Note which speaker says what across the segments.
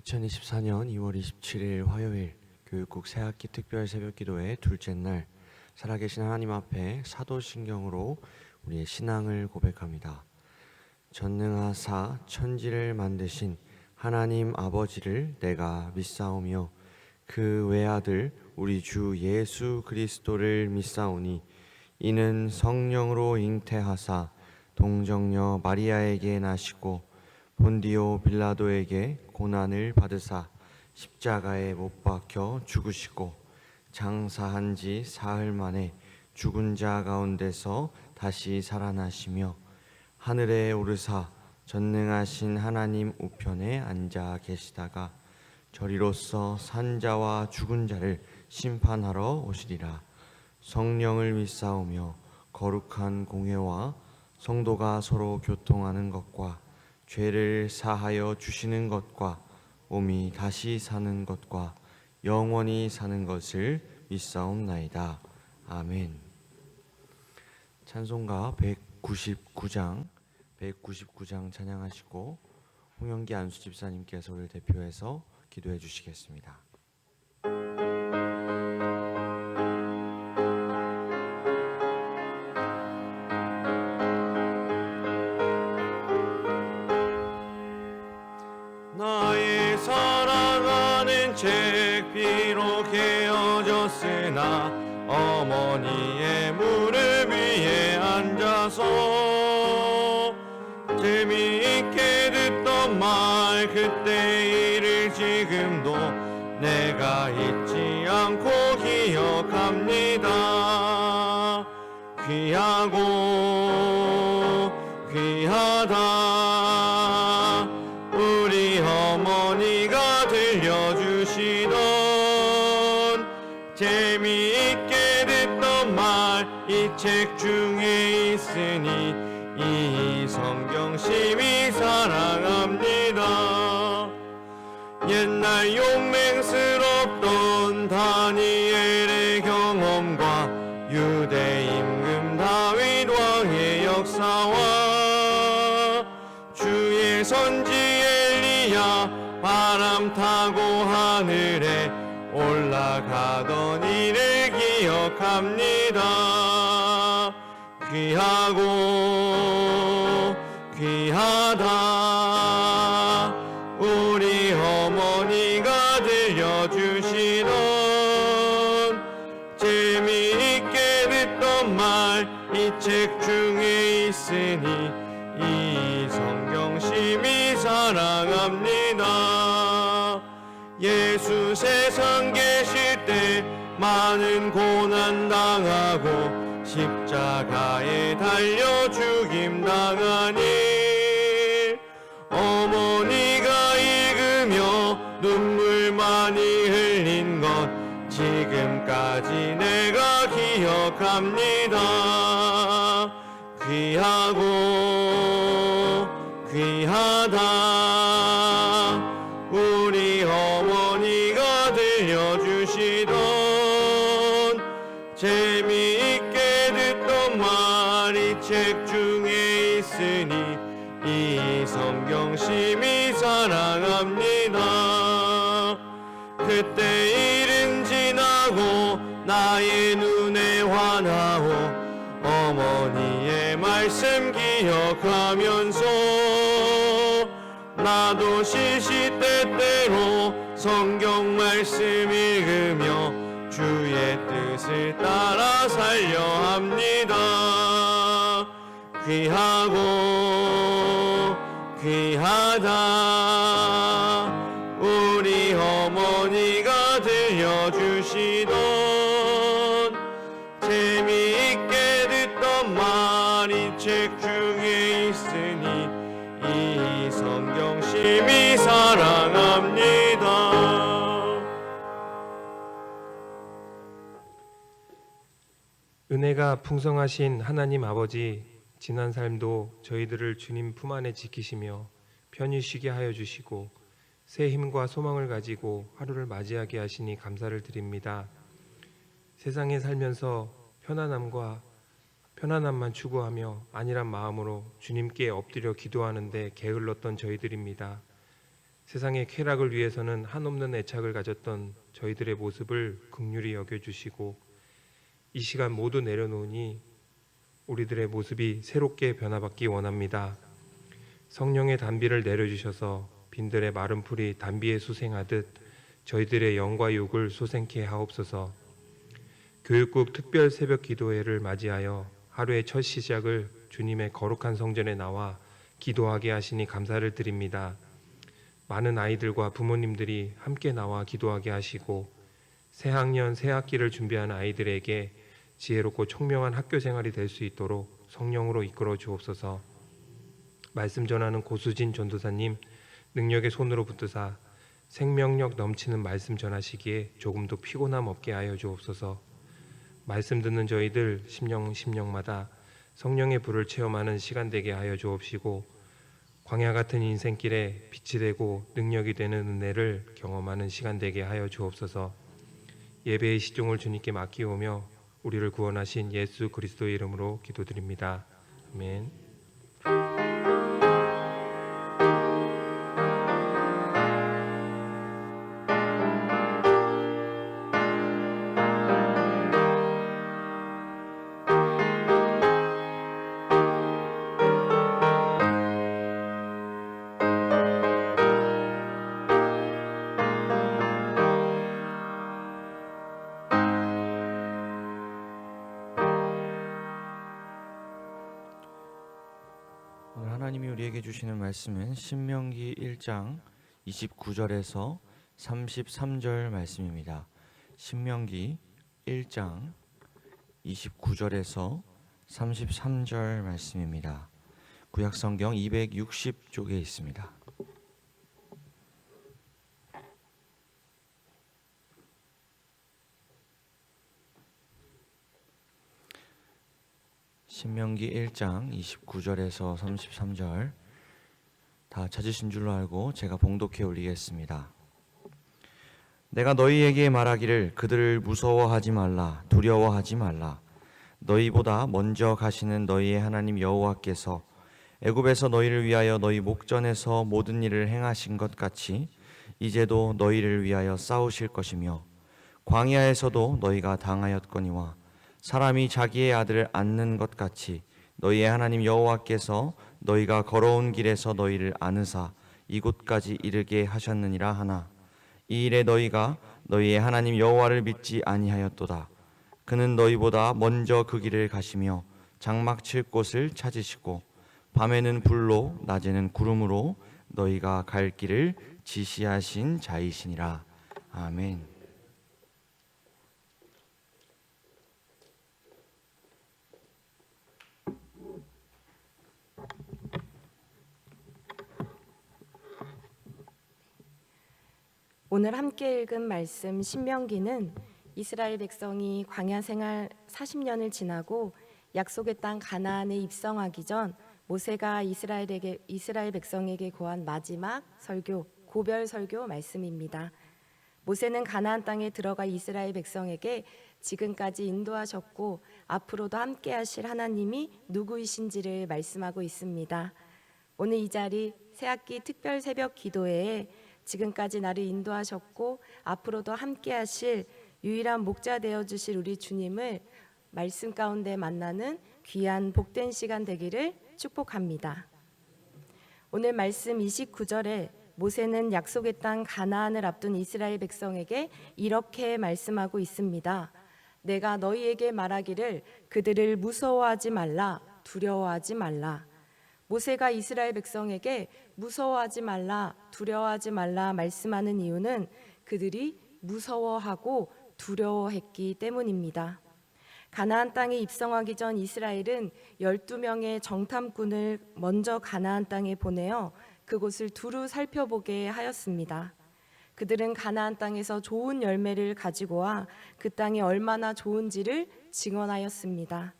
Speaker 1: 2024년 2월 27일 화요일 교육국 새학기 특별 새벽기도회 둘째 날, 살아계신 하나님 앞에 사도신경으로 우리의 신앙을 고백합니다. 전능하사 천지를 만드신 하나님 아버지를 내가 믿사오며 그 외아들 우리 주 예수 그리스도를 믿사오니 이는 성령으로 잉태하사 동정녀 마리아에게 나시고 본디오 빌라도에게 고난을 받으사 십자가에 못 박혀 죽으시고 장사한 지 사흘 만에 죽은 자 가운데서 다시 살아나시며 하늘에 오르사 전능하신 하나님 우편에 앉아 계시다가 저리로서 산자와 죽은 자를 심판하러 오시리라. 성령을 믿사오며 거룩한 공회와 성도가 서로 교통하는 것과 죄를 사하여 주시는 것과 몸이 다시 사는 것과 영원히 사는 것을 믿사옵나이다. 아멘. 찬송가 199장 찬양하시고 홍영기 안수 집사님께서 우리를 대표해서 기도해 주시겠습니다.
Speaker 2: 나의 사랑하는 책 비록 헤어졌으나 어머니의 무릎 위에 앉아서 재미있게 듣던 말 그때 일을 지금도 내가 잊지 않고 기억합니다. 귀하고 귀하다 우리 어머니가 들려주시던 재미있게 듣던 말 이 책 중에 있으니 이 성경 심히 사랑합니다. 옛날 용맹스럽던 다니엘의 경험과 유대 임금 다윗 왕의 역사와 주의 선지 엘리야 바람 타고 하늘에 올라가던 일을 기억합니다. 귀하고 귀하다 우리 어머니가 들려주시던 재미있게 듣던 말 이 책 중에 있으니 이 성경 심히 사랑합니다. 예수 세상 계실 때 많은 고난 당하고 십자가에 달려 죽임 당하니 어머니가 읽으며 눈물 많이 흘린 것 지금까지 내가 기억합니다. 귀하고 귀하다 우리 어머니가 들려주시던 재미있게 듣던 말 이 책 중에 있으니 이 성경 심히 사랑합니다. 그때 일은 지나고 나의 눈에 환하오 어머니의 말씀 기억하면서 나도 시시때때로 성경 말씀 읽으며 주의 뜻을 따라 살려 합니다. 귀하고 귀하다 우리 어머니가 들려주시던 재미있게 듣던 말 이 책 중에 있으니 이 성경 심히 사랑합니다.
Speaker 3: 은혜가 풍성하신 하나님 아버지, 지난 삶도 저희들을 주님 품 안에 지키시며 편히 쉬게 하여 주시고 새 힘과 소망을 가지고 하루를 맞이하게 하시니 감사를 드립니다. 세상에 살면서 편안함만 추구하며 안일한 마음으로 주님께 엎드려 기도하는데 게을렀던 저희들입니다. 세상의 쾌락을 위해서는 한없는 애착을 가졌던 저희들의 모습을 긍휼히 여겨주시고 이 시간 모두 내려놓으니 우리들의 모습이 새롭게 변화받기 원합니다. 성령의 단비를 내려주셔서 빈들의 마른 풀이 단비에 수생하듯 저희들의 영과 육을 솟생케 하옵소서. 교육국 특별 새벽 기도회를 맞이하여 하루의 첫 시작을 주님의 거룩한 성전에 나와 기도하게 하시니 감사를 드립니다. 많은 아이들과 부모님들이 함께 나와 기도하게 하시고 새학년 새학기를 준비하는 아이들에게 지혜롭고 총명한 학교 생활이 될 수 있도록 성령으로 이끌어 주옵소서. 말씀 전하는 고수진 전도사님 능력의 손으로 붙드사 생명력 넘치는 말씀 전하시기에 조금도 피곤함 없게 하여 주옵소서. 말씀 듣는 저희들 심령마다 성령의 불을 체험하는 시간 되게 하여 주옵시고 광야 같은 인생길에 빛이 되고 능력이 되는 은혜를 경험하는 시간 되게 하여 주옵소서. 예배의 시종을 주님께 맡기오며 우리를 구원하신 예수 그리스도의 이름으로 기도드립니다. 아멘.
Speaker 1: 오늘 하나님이 우리에게 주시는 말씀은 신명기 1장 29절에서 33절 말씀입니다. 신명기 1장 29절에서 33절 말씀입니다. 구약성경 260쪽에 있습니다. 신명기 1장 29절에서 33절 다 찾으신 줄로 알고 제가 봉독해 올리겠습니다. 내가 너희에게 말하기를 그들을 무서워하지 말라, 두려워하지 말라. 너희보다 먼저 가시는 너희의 하나님 여호와께서 애굽에서 너희를 위하여 너희 목전에서 모든 일을 행하신 것 같이 이제도 너희를 위하여 싸우실 것이며 광야에서도 너희가 당하였거니와 사람이 자기의 아들을 안는 것 같이 너희의 하나님 여호와께서 너희가 걸어온 길에서 너희를 안으사 이곳까지 이르게 하셨느니라 하나 이 일에 너희가 너희의 하나님 여호와를 믿지 아니하였도다. 그는 너희보다 먼저 그 길을 가시며 장막 칠 곳을 찾으시고 밤에는 불로 낮에는 구름으로 너희가 갈 길을 지시하신 자이시니라. 아멘.
Speaker 4: 오늘 함께 읽은 말씀 신명기는 이스라엘 백성이 광야 생활 40년을 지나고 약속의 땅 가나안에 입성하기 전 모세가 이스라엘 백성에게 고한 마지막 설교, 고별 설교 말씀입니다. 모세는 가나안 땅에 들어가 이스라엘 백성에게 지금까지 인도하셨고 앞으로도 함께 하실 하나님이 누구이신지를 말씀하고 있습니다. 오늘 이 자리 새학기 특별 새벽 기도회에 지금까지 나를 인도하셨고 앞으로도 함께 하실 유일한 목자 되어 주실 우리 주님을 말씀 가운데 만나는 귀한 복된 시간 되기를 축복합니다. 오늘 말씀 29절에 모세는 약속의 땅 가나안을 앞둔 이스라엘 백성에게 이렇게 말씀하고 있습니다. 내가 너희에게 말하기를 그들을 무서워하지 말라, 두려워하지 말라. 모세가 이스라엘 백성에게 무서워하지 말라, 두려워하지 말라 말씀하는 이유는 그들이 무서워하고 두려워했기 때문입니다. 가나안 땅에 입성하기 전 이스라엘은 12명의 정탐꾼을 먼저 가나안 땅에 보내어 그곳을 두루 살펴보게 하였습니다. 그들은 가나안 땅에서 좋은 열매를 가지고 와 그 땅이 얼마나 좋은지를 증언하였습니다.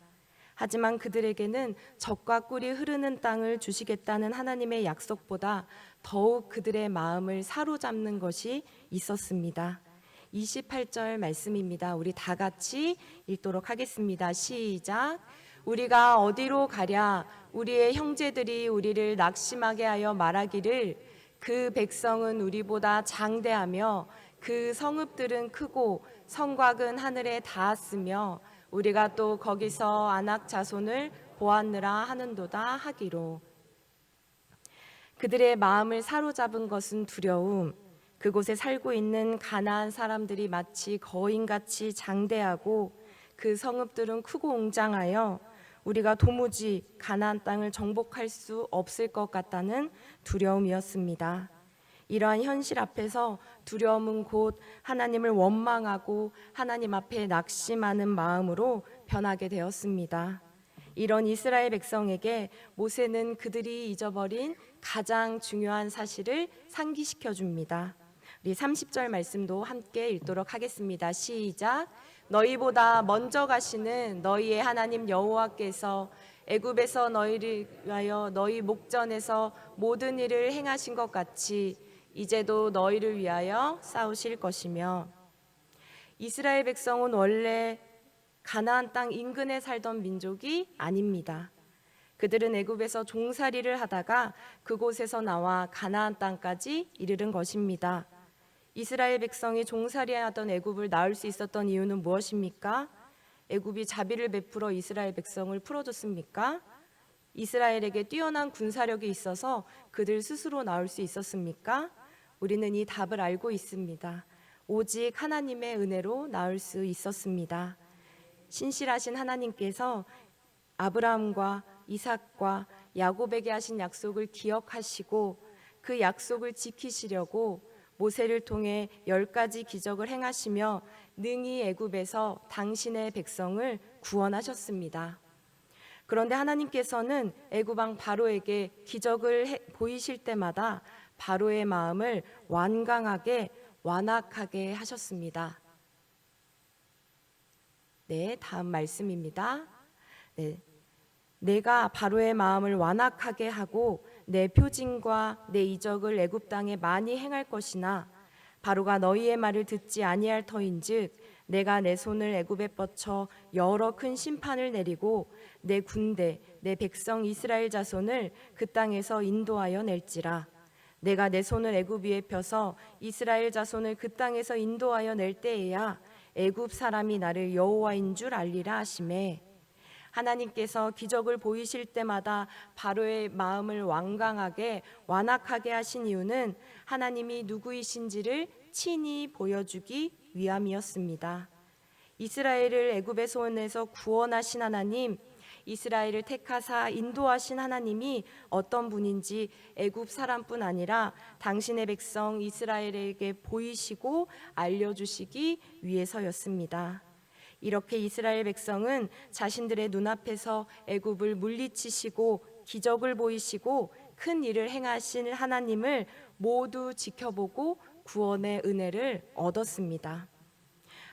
Speaker 4: 하지만 그들에게는 젖과 꿀이 흐르는 땅을 주시겠다는 하나님의 약속보다 더욱 그들의 마음을 사로잡는 것이 있었습니다. 28절 말씀입니다. 우리 다 같이 읽도록 하겠습니다. 시작. 우리가 어디로 가랴? 우리의 형제들이 우리를 낙심하게 하여 말하기를 그 백성은 우리보다 장대하며 그 성읍들은 크고 성곽은 하늘에 닿았으며 우리가 또 거기서 아낙 자손을 보았느라 하는도다 하기로. 그들의 마음을 사로잡은 것은 두려움. 그곳에 살고 있는 가나안 사람들이 마치 거인같이 장대하고 그 성읍들은 크고 웅장하여 우리가 도무지 가나안 땅을 정복할 수 없을 것 같다는 두려움이었습니다. 이러한 현실 앞에서 두려움은 곧 하나님을 원망하고 하나님 앞에 낙심하는 마음으로 변하게 되었습니다. 이런 이스라엘 백성에게 모세는 그들이 잊어버린 가장 중요한 사실을 상기시켜 줍니다. 우리 30절 말씀도 함께 읽도록 하겠습니다. 시작. 너희보다 먼저 가시는 너희의 하나님 여호와께서 애굽에서 너희를 위하여 너희 목전에서 모든 일을 행하신 것 같이 이제도 너희를 위하여 싸우실 것이며. 이스라엘 백성은 원래 가나안 땅 인근에 살던 민족이 아닙니다. 그들은 애굽에서 종살이를 하다가 그곳에서 나와 가나안 땅까지 이르른 것입니다. 이스라엘 백성이 종살이하던 애굽을 나올 수 있었던 이유는 무엇입니까? 애굽이 자비를 베풀어 이스라엘 백성을 풀어줬습니까? 이스라엘에게 뛰어난 군사력이 있어서 그들 스스로 나올 수 있었습니까? 우리는 이 답을 알고 있습니다. 오직 하나님의 은혜로 나올 수 있었습니다. 신실하신 하나님께서 아브라함과 이삭과 야곱에게 하신 약속을 기억하시고 그 약속을 지키시려고 모세를 통해 10가지 기적을 행하시며 능히 애굽에서 당신의 백성을 구원하셨습니다. 그런데 하나님께서는 애굽 왕 바로에게 기적을 보이실 때마다 바로의 마음을 완강하게 완악하게 하셨습니다. 네, 다음 말씀입니다. 네, 내가 바로의 마음을 완악하게 하고 내 표징과 내 이적을 애굽 땅에 많이 행할 것이나 바로가 너희의 말을 듣지 아니할 터인즉 내가 내 손을 애굽에 뻗쳐 여러 큰 심판을 내리고 내 군대 내 백성 이스라엘 자손을 그 땅에서 인도하여 낼지라. 내가 내 손을 애굽 위에 펴서 이스라엘 자손을 그 땅에서 인도하여 낼 때에야 애굽 사람이 나를 여호와인 줄 알리라 하시매. 하나님께서 기적을 보이실 때마다 바로의 마음을 완강하게 완악하게 하신 이유는 하나님이 누구이신지를 친히 보여주기 위함이었습니다. 이스라엘을 애굽의 손에서 구원하신 하나님, 이스라엘을 택하사 인도하신 하나님이 어떤 분인지 애굽 사람뿐 아니라 당신의 백성 이스라엘에게 보이시고 알려주시기 위해서였습니다. 이렇게 이스라엘 백성은 자신들의 눈앞에서 애굽을 물리치시고 기적을 보이시고 큰 일을 행하신 하나님을 모두 지켜보고 구원의 은혜를 얻었습니다.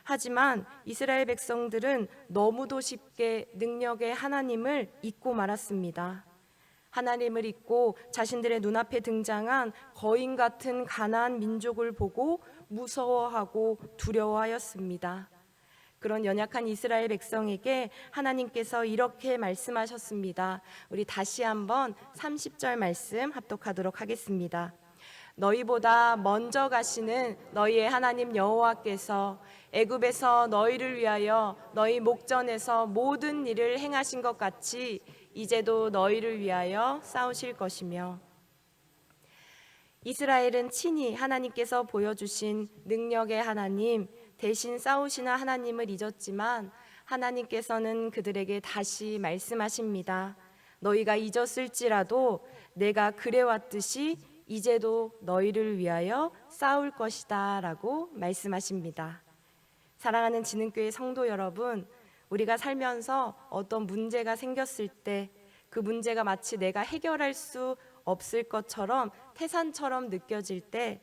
Speaker 4: 하지만 이스라엘 백성들은 너무도 쉽게 능력의 하나님을 잊고 말았습니다. 하나님을 잊고 자신들의 눈앞에 등장한 거인 같은 가나안 민족을 보고 무서워하고 두려워하였습니다. 그런 연약한 이스라엘 백성에게 하나님께서 이렇게 말씀하셨습니다. 우리 다시 한번 30절 말씀 합독하도록 하겠습니다. 너희보다 먼저 가시는 너희의 하나님 여호와께서 애굽에서 너희를 위하여 너희 목전에서 모든 일을 행하신 것 같이 이제도 너희를 위하여 싸우실 것이며. 이스라엘은 친히 하나님께서 보여주신 능력의 하나님, 대신 싸우시는 하나님을 잊었지만 하나님께서는 그들에게 다시 말씀하십니다. 너희가 잊었을지라도 내가 그래왔듯이 이제도 너희를 위하여 싸울 것이다 라고 말씀하십니다. 사랑하는 지능교회 성도 여러분, 우리가 살면서 어떤 문제가 생겼을 때 그 문제가 마치 내가 해결할 수 없을 것처럼 태산처럼 느껴질 때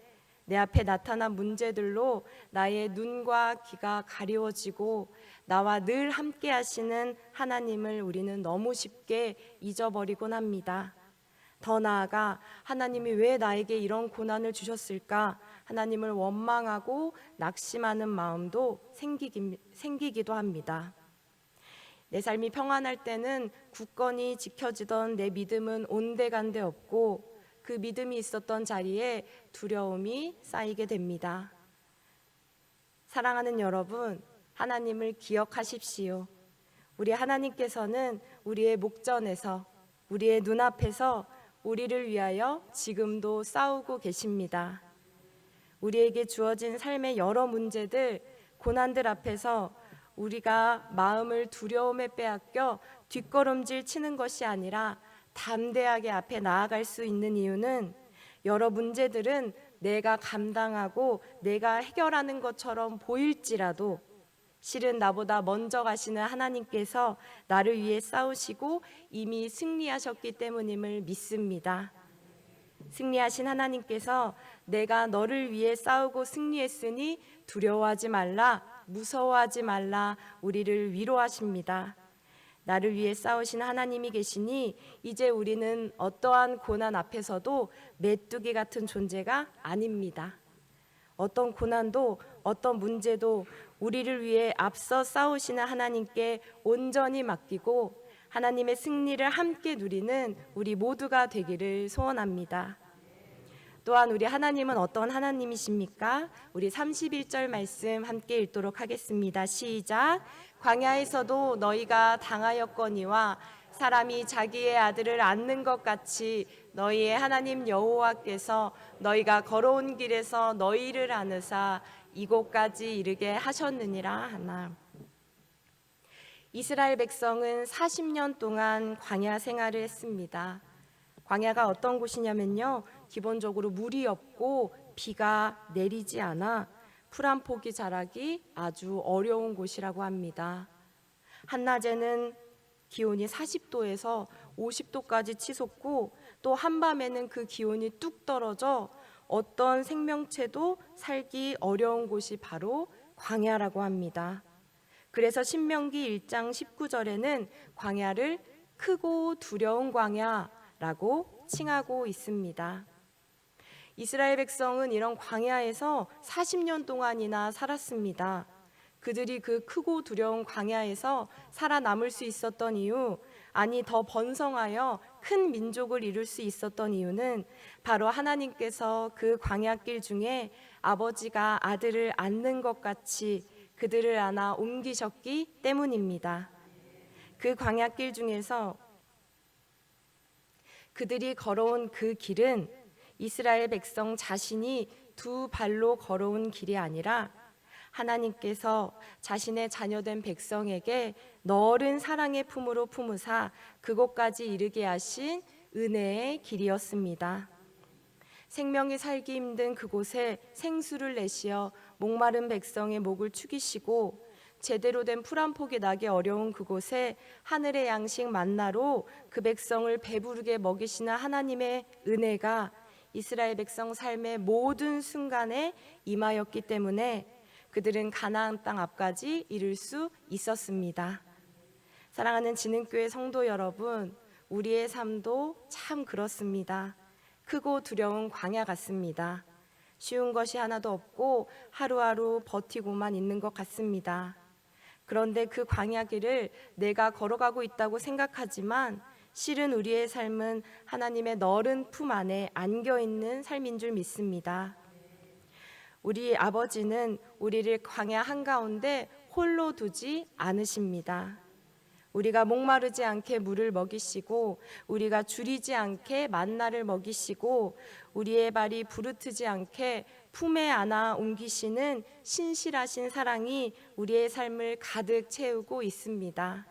Speaker 4: 내 앞에 나타난 문제들로 나의 눈과 귀가 가리워지고 나와 늘 함께 하시는 하나님을 우리는 너무 쉽게 잊어버리곤 합니다. 더 나아가 하나님이 왜 나에게 이런 고난을 주셨을까? 하나님을 원망하고 낙심하는 마음도 생기기도 합니다. 내 삶이 평안할 때는 굳건히 지켜지던 내 믿음은 온데간데 없고 그 믿음이 있었던 자리에 두려움이 쌓이게 됩니다. 사랑하는 여러분, 하나님을 기억하십시오. 우리 하나님께서는 우리의 목전에서, 우리의 눈앞에서 우리를 위하여 지금도 싸우고 계십니다. 우리에게 주어진 삶의 여러 문제들, 고난들 앞에서 우리가 마음을 두려움에 빼앗겨 뒷걸음질 치는 것이 아니라 담대하게 앞에 나아갈 수 있는 이유는 여러 문제들은 내가 감당하고 내가 해결하는 것처럼 보일지라도 실은 나보다 먼저 가시는 하나님께서 나를 위해 싸우시고 이미 승리하셨기 때문임을 믿습니다. 승리하신 하나님께서 내가 너를 위해 싸우고 승리했으니 두려워하지 말라, 무서워하지 말라 우리를 위로하십니다. 나를 위해 싸우신 하나님이 계시니 이제 우리는 어떠한 고난 앞에서도 메뚜기 같은 존재가 아닙니다. 어떤 고난도 어떤 문제도 우리를 위해 앞서 싸우시는 하나님께 온전히 맡기고 하나님의 승리를 함께 누리는 우리 모두가 되기를 소원합니다. 또한 우리 하나님은 어떤 하나님이십니까? 우리 31절 말씀 함께 읽도록 하겠습니다. 시작. 광야에서도 너희가 당하였거니와 사람이 자기의 아들을 안는 것 같이 너희의 하나님 여호와께서 너희가 걸어온 길에서 너희를 안으사 이곳까지 이르게 하셨느니라 하나. 이스라엘 백성은 40년 동안 광야 생활을 했습니다. 광야가 어떤 곳이냐면요, 기본적으로 물이 없고 비가 내리지 않아 풀 한 포기 자라기 아주 어려운 곳이라고 합니다. 한낮에는 기온이 40도에서 50도까지 치솟고 또 한밤에는 그 기온이 뚝 떨어져 어떤 생명체도 살기 어려운 곳이 바로 광야라고 합니다. 그래서 신명기 1장 19절에는 광야를 크고 두려운 광야라고 칭하고 있습니다. 이스라엘 백성은 이런 광야에서 40년 동안이나 살았습니다. 그들이 그 크고 두려운 광야에서 살아남을 수 있었던 이유, 아니 더 번성하여 큰 민족을 이룰 수 있었던 이유는 바로 하나님께서 그 광야길 중에 아버지가 아들을 안는 것 같이 그들을 안아 옮기셨기 때문입니다. 그 광야길 중에서 그들이 걸어온 그 길은 이스라엘 백성 자신이 두 발로 걸어온 길이 아니라 하나님께서 자신의 자녀된 백성에게 넓은 사랑의 품으로 품으사 그곳까지 이르게 하신 은혜의 길이었습니다. 생명이 살기 힘든 그곳에 생수를 내시어 목마른 백성의 목을 축이시고 제대로 된 풀 한 포기 나기 어려운 그곳에 하늘의 양식 만나로 그 백성을 배부르게 먹이시는 하나님의 은혜가 이스라엘 백성 삶의 모든 순간에 임하였기 때문에 그들은 가나안 땅 앞까지 이룰 수 있었습니다. 사랑하는 진흥교회 성도 여러분, 우리의 삶도 참 그렇습니다. 크고 두려운 광야 같습니다. 쉬운 것이 하나도 없고 하루하루 버티고만 있는 것 같습니다. 그런데 그 광야 길을 내가 걸어가고 있다고 생각하지만 실은 우리의 삶은 하나님의 너른 품 안에 안겨있는 삶인 줄 믿습니다. 우리 아버지는 우리를 광야 한가운데 홀로 두지 않으십니다. 우리가 목마르지 않게 물을 먹이시고 우리가 줄이지 않게 만나를 먹이시고 우리의 발이 부르트지 않게 품에 안아 옮기시는 신실하신 사랑이 우리의 삶을 가득 채우고 있습니다.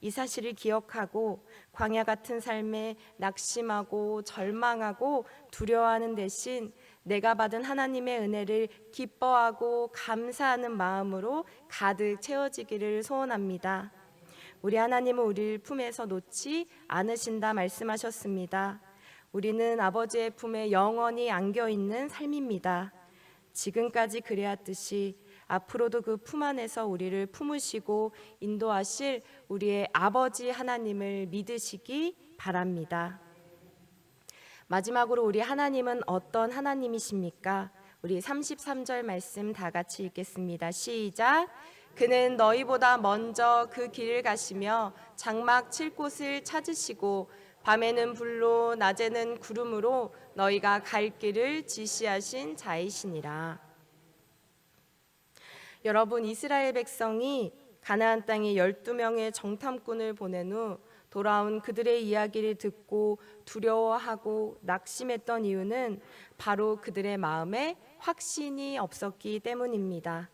Speaker 4: 이 사실을 기억하고 광야 같은 삶에 낙심하고 절망하고 두려워하는 대신 내가 받은 하나님의 은혜를 기뻐하고 감사하는 마음으로 가득 채워지기를 소원합니다. 우리 하나님은 우리를 품에서 놓지 않으신다 말씀하셨습니다. 우리는 아버지의 품에 영원히 안겨있는 삶입니다. 지금까지 그래왔듯이 앞으로도 그 품 안에서 우리를 품으시고 인도하실 우리의 아버지 하나님을 믿으시기 바랍니다. 마지막으로 우리 하나님은 어떤 하나님이십니까? 우리 33절 말씀 다 같이 읽겠습니다. 시작. 그는 너희보다 먼저 그 길을 가시며 장막 칠 곳을 찾으시고 밤에는 불로 낮에는 구름으로 너희가 갈 길을 지시하신 자이시니라. 여러분, 이스라엘 백성이 가나안 땅에 12명의 정탐꾼을 보낸 후 돌아온 그들의 이야기를 듣고 두려워하고 낙심했던 이유는 바로 그들의 마음에 확신이 없었기 때문입니다.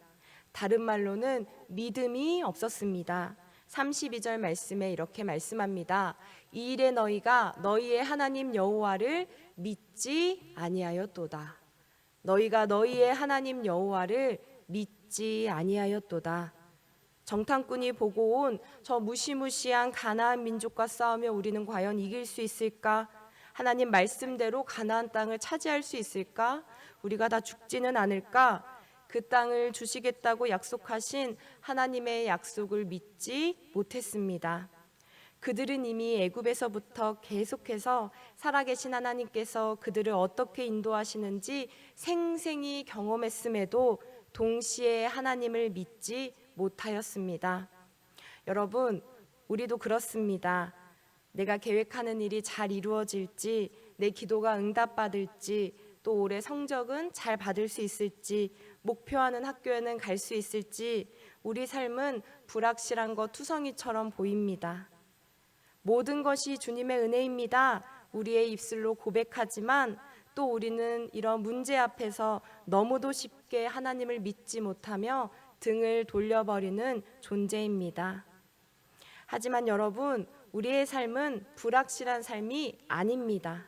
Speaker 4: 다른 말로는 믿음이 없었습니다. 32절 말씀에 이렇게 말씀합니다. 이 일에 너희가 너희의 하나님 여호와를 믿지 아니하였도다. 너희가 너희의 하나님 여호와를 믿지 아니하였도다. 정탐꾼이 보고 온 저 무시무시한 가나안 민족과 싸우며 우리는 과연 이길 수 있을까? 하나님 말씀대로 가나안 땅을 차지할 수 있을까? 우리가 다 죽지는 않을까? 그 땅을 주시겠다고 약속하신 하나님의 약속을 믿지 못했습니다. 그들은 이미 애굽에서부터 계속해서 살아계신 하나님께서 그들을 어떻게 인도하시는지 생생히 경험했음에도 동시에 하나님을 믿지 못하였습니다. 여러분, 우리도 그렇습니다. 내가 계획하는 일이 잘 이루어질지, 내 기도가 응답받을지, 또 올해 성적은 잘 받을 수 있을지, 목표하는 학교에는 갈 수 있을지, 우리 삶은 불확실한 것 투성이처럼 보입니다. 모든 것이 주님의 은혜입니다. 우리의 입술로 고백하지만 또 우리는 이런 문제 앞에서 너무도 쉽게 하나님을 믿지 못하며 등을 돌려버리는 존재입니다. 하지만 여러분, 우리의 삶은 불확실한 삶이 아닙니다.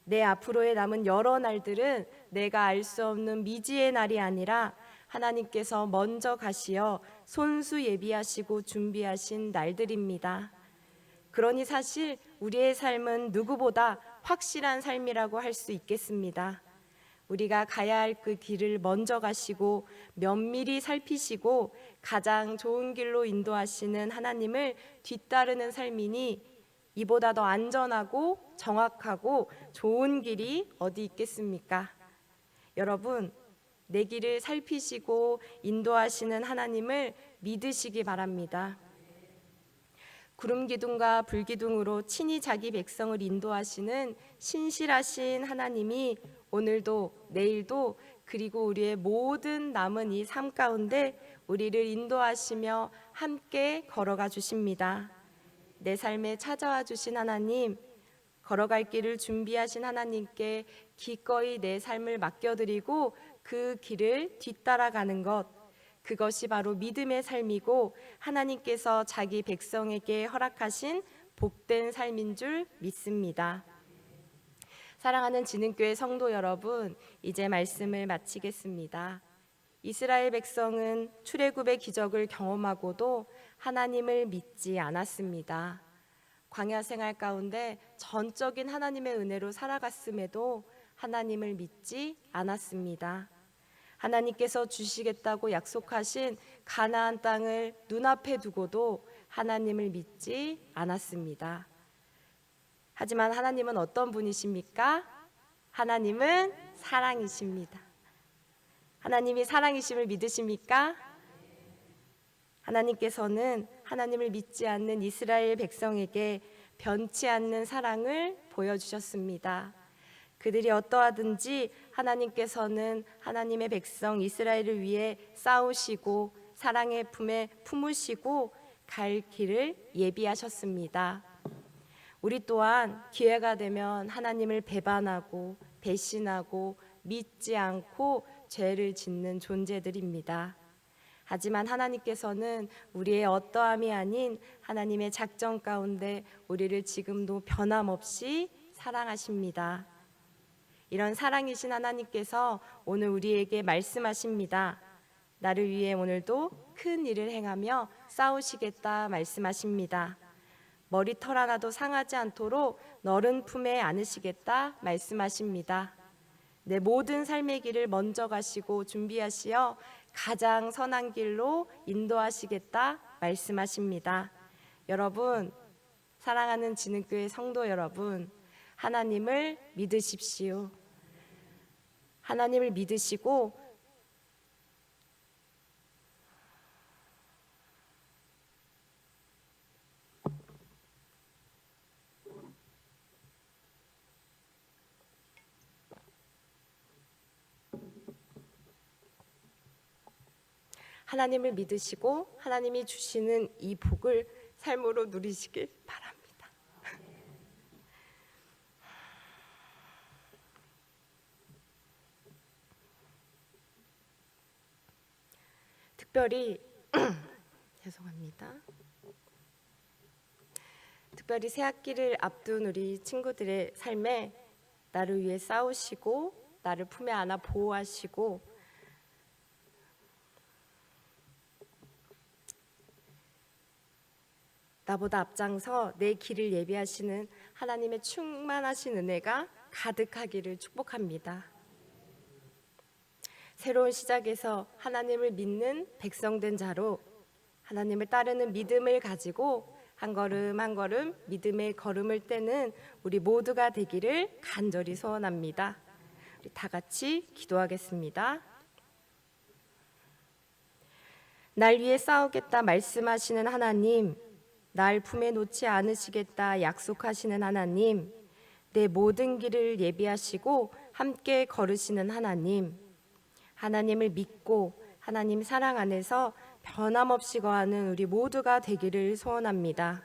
Speaker 4: 내 앞으로의 남은 여러 날들은 내가 알 수 없는 미지의 날이 아니라 하나님께서 먼저 가시어 손수 예비하시고 준비하신 날들입니다. 그러니 사실 우리의 삶은 누구보다 확실한 삶이라고 할 수 있겠습니다. 우리가 가야 할 그 길을 먼저 가시고 면밀히 살피시고 가장 좋은 길로 인도하시는 하나님을 뒤따르는 삶이니 이보다 더 안전하고 정확하고 좋은 길이 어디 있겠습니까? 여러분, 내 길을 살피시고 인도하시는 하나님을 믿으시기 바랍니다. 구름 기둥과 불 기둥으로 친히 자기 백성을 인도하시는 신실하신 하나님이 오늘도 내일도 그리고 우리의 모든 남은 이 삶 가운데 우리를 인도하시며 함께 걸어가 주십니다. 내 삶에 찾아와 주신 하나님, 걸어갈 길을 준비하신 하나님께 기꺼이 내 삶을 맡겨드리고 그 길을 뒤따라가는 것, 그것이 바로 믿음의 삶이고 하나님께서 자기 백성에게 허락하신 복된 삶인 줄 믿습니다. 사랑하는 진흥교회 성도 여러분, 이제 말씀을 마치겠습니다. 이스라엘 백성은 출애굽의 기적을 경험하고도 하나님을 믿지 않았습니다. 광야 생활 가운데 전적인 하나님의 은혜로 살아갔음에도 하나님을 믿지 않았습니다. 하나님께서 주시겠다고 약속하신 가나안 땅을 눈앞에 두고도 하나님을 믿지 않았습니다. 하지만 하나님은 어떤 분이십니까? 하나님은 사랑이십니다. 하나님이 사랑이심을 믿으십니까? 하나님께서는 하나님을 믿지 않는 이스라엘 백성에게 변치 않는 사랑을 보여주셨습니다. 그들이 어떠하든지 하나님께서는 하나님의 백성 이스라엘을 위해 싸우시고 사랑의 품에 품으시고 갈 길을 예비하셨습니다. 우리 또한 기회가 되면 하나님을 배반하고 배신하고 믿지 않고 죄를 짓는 존재들입니다. 하지만 하나님께서는 우리의 어떠함이 아닌 하나님의 작정 가운데 우리를 지금도 변함없이 사랑하십니다. 이런 사랑이신 하나님께서 오늘 우리에게 말씀하십니다. 나를 위해 오늘도 큰 일을 행하며 싸우시겠다 말씀하십니다. 머리털 하나도 상하지 않도록 너른 품에 안으시겠다 말씀하십니다. 내 모든 삶의 길을 먼저 가시고 준비하시어 가장 선한 길로 인도하시겠다 말씀하십니다. 여러분, 사랑하는 진흥교회 성도 여러분, 하나님을 믿으십시오. 하나님을 믿으시고 하나님을 믿으시고 하나님이 주시는 이 복을 삶으로 누리시길 바랍니다. 특별히 죄송합니다. 특별히 새학기를 앞둔 우리 친구들의 삶에 나를 위해 싸우시고 나를 품에 안아 보호하시고 나보다 앞장서 내 길을 예비하시는 하나님의 충만하신 은혜가 가득하기를 축복합니다. 새로운 시작에서 하나님을 믿는 백성된 자로 하나님을 따르는 믿음을 가지고 한 걸음 한 걸음 믿음의 걸음을 떼는 우리 모두가 되기를 간절히 소원합니다. 우리 다 같이 기도하겠습니다. 날 위해 싸우겠다 말씀하시는 하나님, 날 품에 놓지 않으시겠다 약속하시는 하나님, 내 모든 길을 예비하시고 함께 걸으시는 하나님, 하나님을 믿고 하나님 사랑 안에서 변함없이 거하는 우리 모두가 되기를 소원합니다.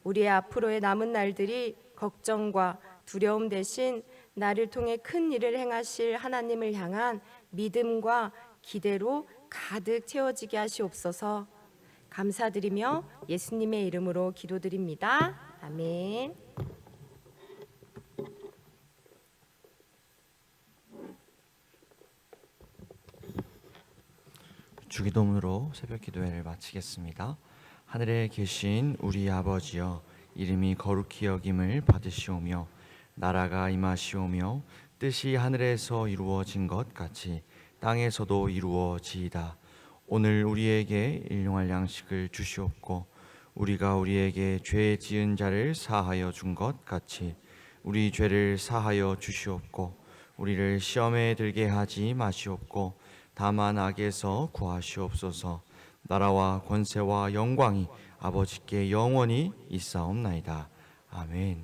Speaker 4: 우리의 앞으로의 남은 날들이 걱정과 두려움 대신 나를 통해 큰 일을 행하실 하나님을 향한 믿음과 기대로 가득 채워지게 하시옵소서. 감사드리며 예수님의 이름으로 기도드립니다. 아멘.
Speaker 1: 주기도문으로 새벽 기도회를 마치겠습니다. 하늘에 계신 우리 아버지여, 이름이 거룩히 여김을 받으시오며 나라가 임하시오며 뜻이 하늘에서 이루어진 것 같이 땅에서도 이루어지이다. 오늘 우리에게 일용할 양식을 주시옵고 우리가 우리에게 죄 지은 자를 사하여 준 것 같이 우리 죄를 사하여 주시옵고 우리를 시험에 들게 하지 마시옵고 다만 악에서 구하시옵소서. 나라와 권세와 영광이 아버지께 영원히 있사옵나이다. 아멘.